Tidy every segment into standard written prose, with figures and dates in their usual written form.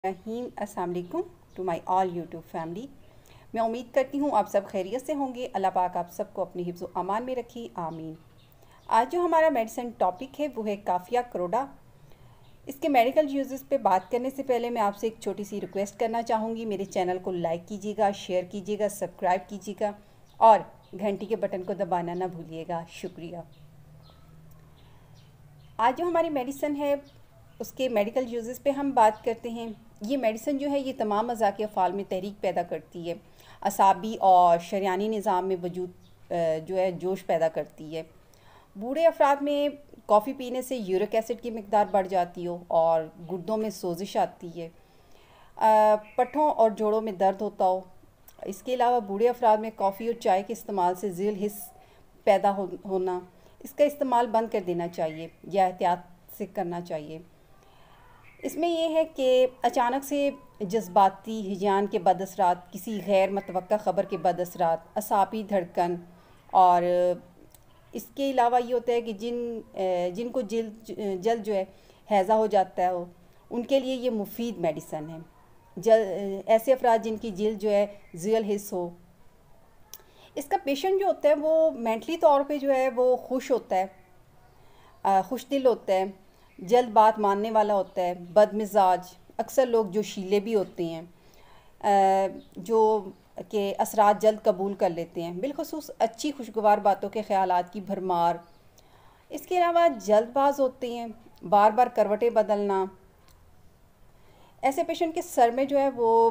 रहीम अस्सलाम वालेकुम to my all YouTube family. मैं उम्मीद करती हूँ आप सब खैरियत से होंगे। अल्लाह पाक आप सबको अपने हिफ्ज़ व अमान में रखी, आमीन। आज जो हमारा मेडिसिन टॉपिक है वो है काफिया क्रोडा। इसके मेडिकल यूजेस पे बात करने से पहले मैं आपसे एक छोटी सी रिक्वेस्ट करना चाहूँगी। मेरे चैनल को लाइक कीजिएगा, शेयर कीजिएगा, सब्सक्राइब कीजिएगा और घंटी के बटन को दबाना ना भूलिएगा। शुक्रिया। आज जो हमारी मेडिसिन है उसके मेडिकल यूजेस पे हम बात करते हैं। ये मेडिसिन जो है ये तमाम मज़ाक़ी अफ़आल में तहरीक पैदा करती है, असाबी और शरियानी निज़ाम में वजूद जो है जोश पैदा करती है। बूढ़े अफराद में कॉफ़ी पीने से यूरिक एसिड की मिकदार बढ़ जाती हो और गुर्दों में सोजिश आती है, पट्ठों और जोड़ों में दर्द होता हो। इसके अलावा बूढ़े अफराद में कॉफ़ी और चाय के इस्तेमाल से ज़िल हिस्स पैदा होना, इसका इस्तेमाल बंद कर देना चाहिए या एहतियात से करना चाहिए। इसमें यह है कि अचानक से जज्बाती हिजान के बदअसरात, किसी गैर मतवक्का ख़बर के बदअसरात, असाबी धड़कन और इसके अलावा ये होता है कि जिनको जल्द जो है हैज़ा हो जाता हो उनके लिए ये मुफीद मेडिसन है। ऐसे अफराद जिनकी जिल्द जो है ज़ियल हिस्स हो, इसका पेशेंट जो होता है वो मेंटली तौर पे जो है वो खुश होता है, खुश दिल होता है, जल्द बात मानने वाला होता है, बदमिजाज, अक्सर लोग जोशीले भी होते हैं, जो के असरात जल्द कबूल कर लेते हैं, बिलखसूस अच्छी खुशगवार बातों के ख़यालात की भरमार। इसके अलावा जल्दबाज होते हैं, बार बार करवटें बदलना। ऐसे पेशेंट के सर में जो है वो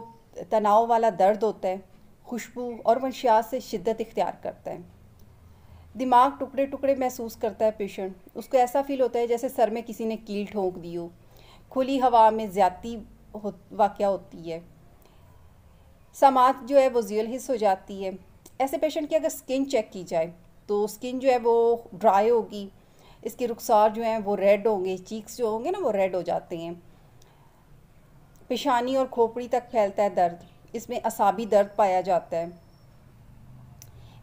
तनाव वाला दर्द होता है, खुशबू और मंशियात से शिद्दत इख्तियार करता है, दिमाग टुकड़े टुकड़े महसूस करता है पेशेंट। उसको ऐसा फ़ील होता है जैसे सर में किसी ने कील ठोंक दी हो, खुली हवा में ज़्यादती वाक़या होती है, समात जो है वो ज़ियल हिस्स हो जाती है। ऐसे पेशेंट की अगर स्किन चेक की जाए तो स्किन जो है वो ड्राई होगी, इसके रुखसार जो हैं वो रेड होंगे, चीक्स जो होंगे ना वो रेड हो जाते हैं, पेशानी और खोपड़ी तक फैलता है दर्द, इसमें असाबी दर्द पाया जाता है।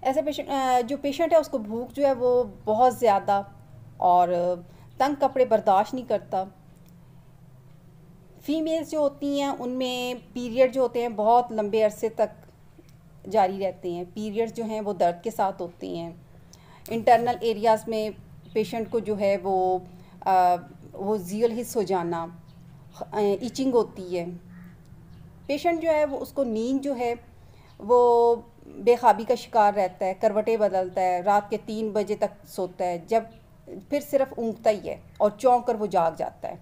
ऐसे पेशेंट जो पेशेंट है उसको भूख जो है वो बहुत ज़्यादा और तंग कपड़े बर्दाश्त नहीं करता। फ़ीमेल्स जो होती हैं उनमें पीरियड जो होते हैं बहुत लंबे अरसे तक जारी रहते हैं, पीरियड्स जो हैं वो दर्द के साथ होती हैं। इंटरनल एरियाज़ में पेशेंट को जो है वो ज़ियल हिस्स हो जाना, इचिंग होती है। पेशेंट जो है वो उसको नींद जो है वो बेखाबी का शिकार रहता है, करवटें बदलता है, रात के 3 बजे तक सोता है, जब फिर सिर्फ ऊँघता ही है और चौंक कर वो जाग जाता है।